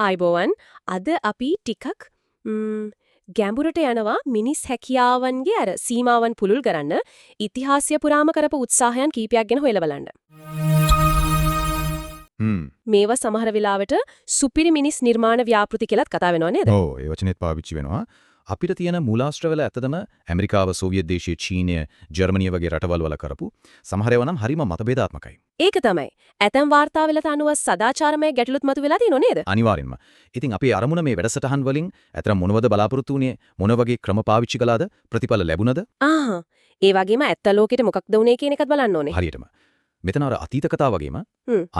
ආයිබෝවන් අද අපි ටිකක් ගැඹුරට යනවා මිනිස් හැකියාවන්ගේ අර සීමාවන් පුළුල් කරන්න ඉතිහාසය පුරාම කරපු උත්සාහයන් කීපයක් ගැන හොයලා බලන්න. මේවා සමහර වෙලාවට සුපිරි මිනිස් නිර්මාණ ව්‍යාපෘති කියලාත් කතා වෙනව නේද? ඔව් ඒ වචනේත් පාවිච්චි වෙනවා. අපිට තියෙන මූලාශ්‍රවල ඇත්තටම ඇමරිකාව, සෝවියට් දේශීය, චීනය, ජර්මනිය වගේ රටවල් වල කරපු සමහර ඒවා නම් හරිම මතභේදාත්මකයි. ඒක තමයි. ඇතැම් වාර්තාවලට අනුව සදාචාරමය ගැටලුත් මතුවලා තියෙනව නේද? අනිවාර්යෙන්ම. ඉතින් අපේ අරමුණ මේ වැඩසටහන් වලින් ඇත්තටම මොනවද බලාපොරොත්තු වුණේ? මොන වගේ ක්‍රම පාවිච්චි කළාද? ප්‍රතිඵල ලැබුණද? ඒ වගේම ඇත්ත ලෝකෙට මොකක්ද වුනේ කියන එකත් බලන්න ඕනේ. හරියටම. මෙතන අර අතීත කතාව වගේම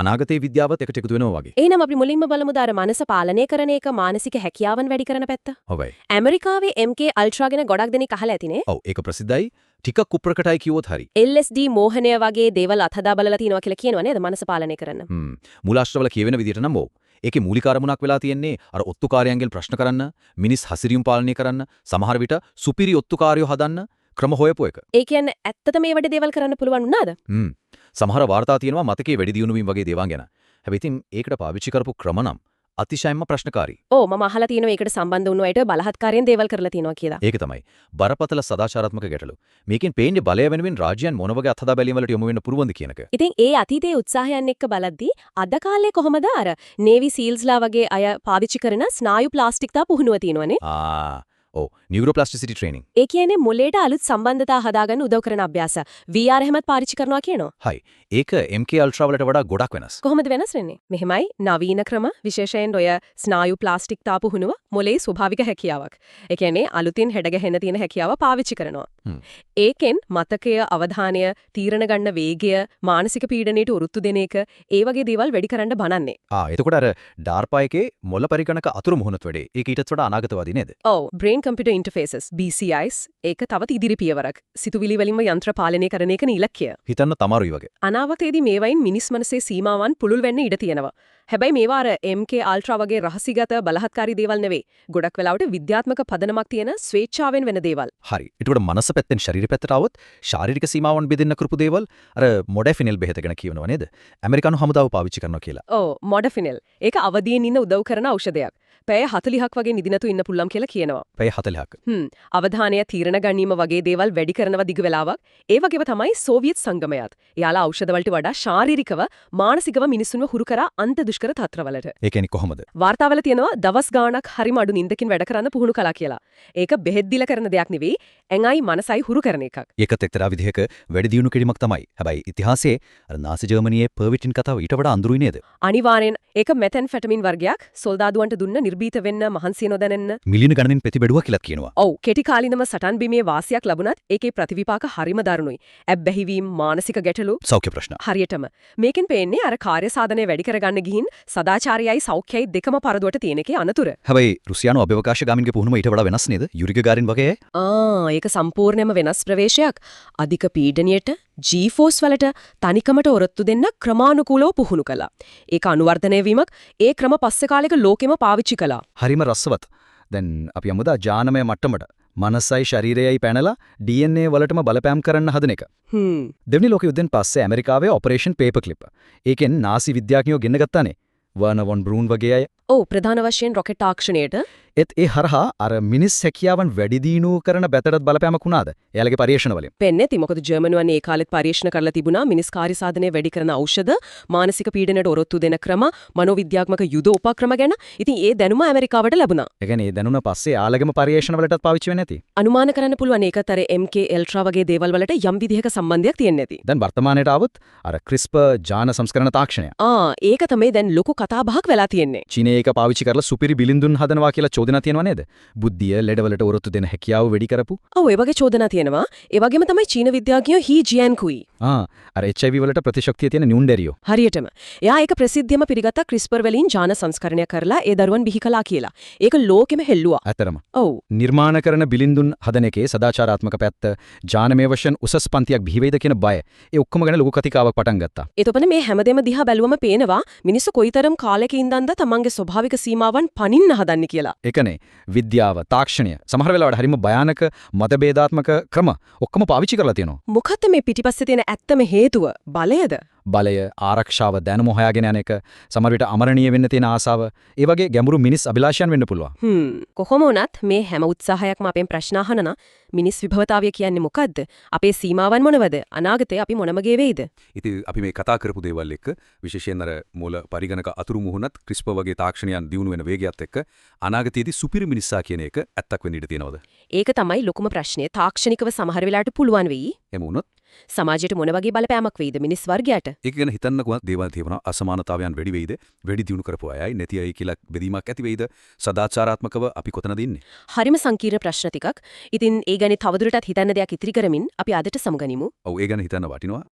අනාගතයේ විද්‍යාවත් එකට එකතු වෙනවා වගේ. එහෙනම් අපි මුලින්ම බලමු දාර මනස පාලනය කරන එක මානසික හැකියාවන් වැඩි කරන පැත්ත. ඔවයි. ඇමරිකාවේ MK අල්ට්‍රා ගැන ගොඩක් දෙනෙක් අහලා ඇතිනේ. ඔව් ඒක ප්‍රසිද්ධයි. ටිකක් කුප්‍රකටයි කිව්වොත් හරි. LSD මෝහනය වගේ දේවල් අතහදා බලලා තිනවා කියලා කියනවා නේද මනස පාලනය කරන්න. මූලාශ්‍රවල කියවෙන විදිහට නම් ඔව්. ඒකේ මූලික අරමුණක් වෙලා තියෙන්නේ අර ඔත්තුකාරයන්ගෙන් ප්‍රශ්න කරන්න, මිනිස් හසිරියුම් පාලනය කරන්න, සමහර විට සුපිරි ඔත්තුකාරයෝ හදන්න ක්‍රම හොයපු එක. ඒ කියන්නේ ඇත්තට මේ වගේ දේවල් කරන්න පුළුවන් වුණාද? සමහර වාර්තා තියෙනවා මතකයේ වැඩි දියුණු වීම වගේ දේවල් ගැන. හැබැයි ඉතින් ඒකට පාවිච්චි කරපු ක්‍රම නම් අතිශයින්ම ප්‍රශ්නකාරී. මම අහලා තියෙනවා ඒකට සම්බන්ධ වුණු අයට බලහත්කාරයෙන් දේවල් කරලා තියෙනවා කියලා. ඒක තමයි. බරපතල සදාචාරාත්මක ගැටලු. මේකෙන් පේන්නේ බලය වෙනුවෙන් රාජ්‍යයන් මොන වගේ අත්හදා බැලීම් වලට යොමු වෙන්න පුළුවන්ද කියන එක. ඉතින් ඒ අතීතයේ උත්සාහයන් එක්ක බලද්දී අද කාලේ කොහමද අර නේවි සීල්ස්ලා වගේ අය පාවිච්චි කරන ස්නායු ප්ලාස්ටික් තා පුහුණුව තියෙනවනේ. ඔව් නියුරෝප්ලාස්ටිසිටි ට්‍රේනින්. ඒ කියන්නේ මොළයට අලුත් සම්බන්ධතා හදාගන්න උදව් කරන අභ්‍යාස. VR හැමත් පාවිච්චි කරනවා කියනවා. හයි. ඒක MK අල්ට්‍රා වලට වඩා ගොඩක් වෙනස්. කොහොමද වෙනස් වෙන්නේ? මෙහෙමයි නවීන ක්‍රම විශේෂයෙන් ඔය ස්නායු ප්ලාස්ටික් තා පුහුණුව මොළේ ස්වභාවික හැකියාවක්. ඒ කියන්නේ අලුතින් හැඩගැහෙන්න තියෙන හැකියාව පාවිච්චි කරනවා. ඒකෙන් මතකය, අවධානය, තීරණ ගන්න වේගය, මානසික පීඩනයට උරුත්තු දෙන එක, ඒ වගේ දේවල් වැඩි කරන්න බනන්නේ. එතකොට අර DARPA එකේ මොළ පරිගණක අතුරු මුහුණත් වැඩේ. ඒක ඊටත් වඩා අනාගතවාදී නේද? ඔව් brain computer interfaces BCIs ඒක තවත් ඉදිරි පියවරක්. සිතුවිලි වලින්ම යන්ත්‍ර පාලනය කරන එක ඉලක්කය. හිතන්න තමාරුයි වගේ. අනාගතයේදී මේවයින් මිනිස් මනසේ සීමාවන් පුළුල් වෙන්න ඉඩ තියෙනවා. හැබැයි මේවා අර MK අල්ට්‍රා වගේ රහසිගත බලහත්කාරී දේවල් නෙවෙයි. ගොඩක් වෙලාවට විද්‍යාත්මක පදනමක් තියෙන ස්වේච්ඡාවෙන් වෙන දේවල්. හරි. ඒකට මනස පැත්තෙන් ශරීර පැත්තට આવොත් ශාරීරික සීමාවන් බෙදෙන්න කරපු දේවල් අර මොඩැෆිනෙල් බෙහෙත ගැන කියනවා නේද? ඇමරිකානු හමුදාව පාවිච්චි කරනවා කියලා. ඔව් මොඩැෆිනෙල්. ඒක අවදියෙන් ඉන්න උදව් කරන ඖෂධයක්. පැය 40ක් වගේ නිදිනතු ඉන්න පුළුවන් කියලා කියනවා. පැය 40ක්. අවධානය තීරණ ගැනීම වගේ දේවල් වැඩි කරනවා දිග වෙලාවක්. ඒ වගේම තමයි සෝවියට් සංගමයත්. යාලා ඖෂධ වලට වඩා ශාරීරිකව මානසිකව මිනිසුන්ව හුරු කරා අන්ත දුෂ්කර තත්ත්වවලට. ඒ කියන්නේ කොහොමද? වාර්තාවල තියෙනවා දවස් ගාණක් හරිම අඩු නිින්දකින් වැඩ කරන්න පුහුණු කළා කියලා. ඒක බෙහෙත් දීලා කරන දෙයක් නෙවෙයි. ඇඟයි මනසයි හුරු කරන එකක්. ඒකත් එක්තරා විදිහක වැඩි දියුණු කිරීමක් තමයි. හැබැයි ඉතිහාසයේ අර නාසි ජර්මනියේ පර්විටින් කතාව ඊට වඩා අඳුරුයි නේද? අනිවාර්යෙන් ඒක මෙතැන්ෆැටමින් වර්ගයක්. සොල්දාදුවන්ට දුන්න නිර්භීත වෙන්න මහන්සිය නොදැනෙන්න. මිලියන ගණනින් පෙති බැඩුවා කියලා කියනවා. ඔව් කෙටි කාලිනව සටන් බිමේ වාසියක් ලැබුණත් ඒකේ ප්‍රතිවිපාක හරිම දරුණුයි. ඇබ්බැහිවීම, මානසික ගැටලු, සෞඛ්‍ය ප්‍රශ්න. හරියටම. මේකෙන් පේන්නේ අර කාර්ය සාධනය වැඩි කරගන්න ගිහින් සදාචාරයයි සෞඛ්‍යයයි දෙකම පරදුවට තියෙන එකේ අනතුර. හැබැයි රුසියානු අභ්‍යවකාශගාමින්ගේ පුහුණුව ඊට වඩා වෙනස් නේද? යුරි ගගාරින් වගේ අය. ඒක සම්පූර්ණයෙන්ම වෙනස් ප්‍රවේශයක්. අධික පීඩනයට G-force වලට තනිකමට ඔරොත්තු දෙන්න ක්‍රමානුකූලව පුහුණු කළා. ඒක අනුවර්ධනය වීමක් ඒ ක්‍රම පස්සේ කාලෙක ලෝකෙම පාවිච්චි කළා. හරිම රසවත්. දැන් අපි යමුදා ඥානමය මට්ටමට. මනසයි ශරීරයයි පැනලා DNA වලටම බලපෑම් කරන්න හදන එක. දෙවෙනි ලෝක යුද්ධෙන් පස්සේ ඇමරිකාවේ ඔපරේෂන් පේපර් ක්ලිප්. ඒකෙන් නාසි විද්‍යාඥයෝ ගෙන්න ගත්තානේ. වර්නර් වොන් බෲන් වගේ අය. ඔව් ප්‍රධාන වශයෙන් රොකට් තාක්ෂණයට ඒ හරහා අර මිනිස් හැකියාවන් වැඩි දියුණු කරන බැතරත් බලපෑමක් වුණාද? එයාලගේ පරීක්ෂණ වලින්. වෙන්නේ නැති මොකද ජර්මනුවන් ඒ කාලෙත් පරීක්ෂණ කරලා තිබුණා මිනිස් කාර්ය සාධනය වැඩි කරන ඖෂධ, මානසික පීඩනයට ඔරොත්තු දෙන ක්‍රම, මනෝවිද්‍යාත්මක යුද උපක්‍රම ගැන. ඉතින් ඒ දැනුම ඇමරිකාවට ලැබුණා. ඒ කියන්නේ ඒ දැනුම පස්සේ යාළගේම පරීක්ෂණ වලටත් පාවිච්චි වෙන්නේ නැති. අනුමාන කරන්න පුළුවන් ඒකත් අර MK අල්ට්‍රා වගේ දේවල් වලට යම් විදිහක සම්බන්ධයක් තියෙන්නේ නැති. දැන් වර්තමානයට આવොත් අර CRISPR ජාන සංස්කරණ තාක්ෂණය. ඒක තමයි දැන් ලොකු කතාබහක් වෙලා තියෙන්නේ. චීනයේ ඒක පාවිච්චි කරලා සුපිරි බිලින්දුන් හදනවා කියලා චෝදනා තියෙනවා නේද? බුද්ධිය ලෙඩවලට ඔරොත්තු දෙන හැකියාව වැඩි කරපු. ඔව් ඒ වගේ චෝදනා තියෙනවා. ඒ වගේම තමයි චීන විද්‍යාඥයෝ හී ජියන්කුයි. අර HIV වලට ප්‍රතිශක්තිය තියෙන නියුන්ඩෙරියෝ. හරියටම. එයා ඒක ප්‍රසිද්ධියම පිළිගත්ත CRISPR වලින් ජාන සංස්කරණය කරලා ඒ දරුවන් බිහි කළා කියලා. ඒක ලෝකෙම හෙල්ලුවා. ඇතරම. ඔව්. නිර්මාණ කරන බිලින්දුන් හදන එකේ සදාචාරාත්මක පැත්ත, ජානමය වශයෙන් උසස් පන්තියක් බිහි වෙයිද කියන බය. ඒ ඔක්කොම ගැන ලොකු කතිකාවක් පටන් ගත්තා. එතකොට මේ හැමදේම දිහා බැලුවම පේනවා මිනිස්සු කොයිතරම් කාලෙක ඉඳන්ද තමන්ගේ ස්වභාවික සීමාවන් පනින්න හදන්නේ කියලා. ඒකනේ විද්‍යාව, තාක්ෂණය සමහර වෙලාවට හරිම භයානක මතභේදාත්මක ක්‍රම ඔක්කොම පාවිච්චි කරලා තියෙනවා. මොකක්ද මේ පිටිපස්සේ තියෙන ඇත්තම හේතුව? බලයද? බලය, ආරක්ෂාව, දැනුම හොයාගෙන යන එක, සමහර විට අමරණීය වෙන්න තියෙන ආසාව, ඒ වගේ ගැඹුරු මිනිස් අභිලාෂයන් වෙන්න පුළුවන්. කොහොම වුණත් මේ හැම උත්සාහයක්ම අපෙන් ප්‍රශ්න අහනන මිනිස් විභවතාවය කියන්නේ මොකද්ද? අපේ සීමාවන් මොනවද? අනාගතේ අපි මොනමගේ වෙයිද? ඉතින් අපි මේ කතා කරපු දේවල් එක්ක විශේෂයෙන් අර මූල පරිගණක අතුරු මුහුණත් ක්‍රිස්පර් වගේ තාක්ෂණයන් දියුණු වෙන වේගයත් එක්ක අනාගතයේදී සුපිරි මිනිස්සා කියන එක ඇත්තක් වෙන්න ඉඩ තියෙනවද? ඒක තමයි ලොකුම ප්‍රශ්නේ. තාක්ෂණිකව සමහර වෙලාවට පුළුවන් වෙයි. එහෙම වුණොත් සමාජයට මොන වගේ බලපෑමක් වෙයිද මිනිස් වර්ගයට? ඒක ගැන හිතන්නකෝ දේවල් තියෙනවා අසමානතාවයන් වැඩි වෙයිද? වැඩි දියුණු කරපු අයයි නැති අයයි කියලා බෙදීමක් ඇති වෙයිද? සදාචාරාත්මකව අපි කොතනද ඉන්නේ? හරිම සංකීර්ණ ප්‍රශ්න ටිකක්. ඉතින් ඒ ගැන තවදුරටත් හිතන්න දෙයක් ඉතිරි කරමින් අපි අදට සමුගනිමු. ඔව් ඒ ගැන හිතන්න වටිනවා.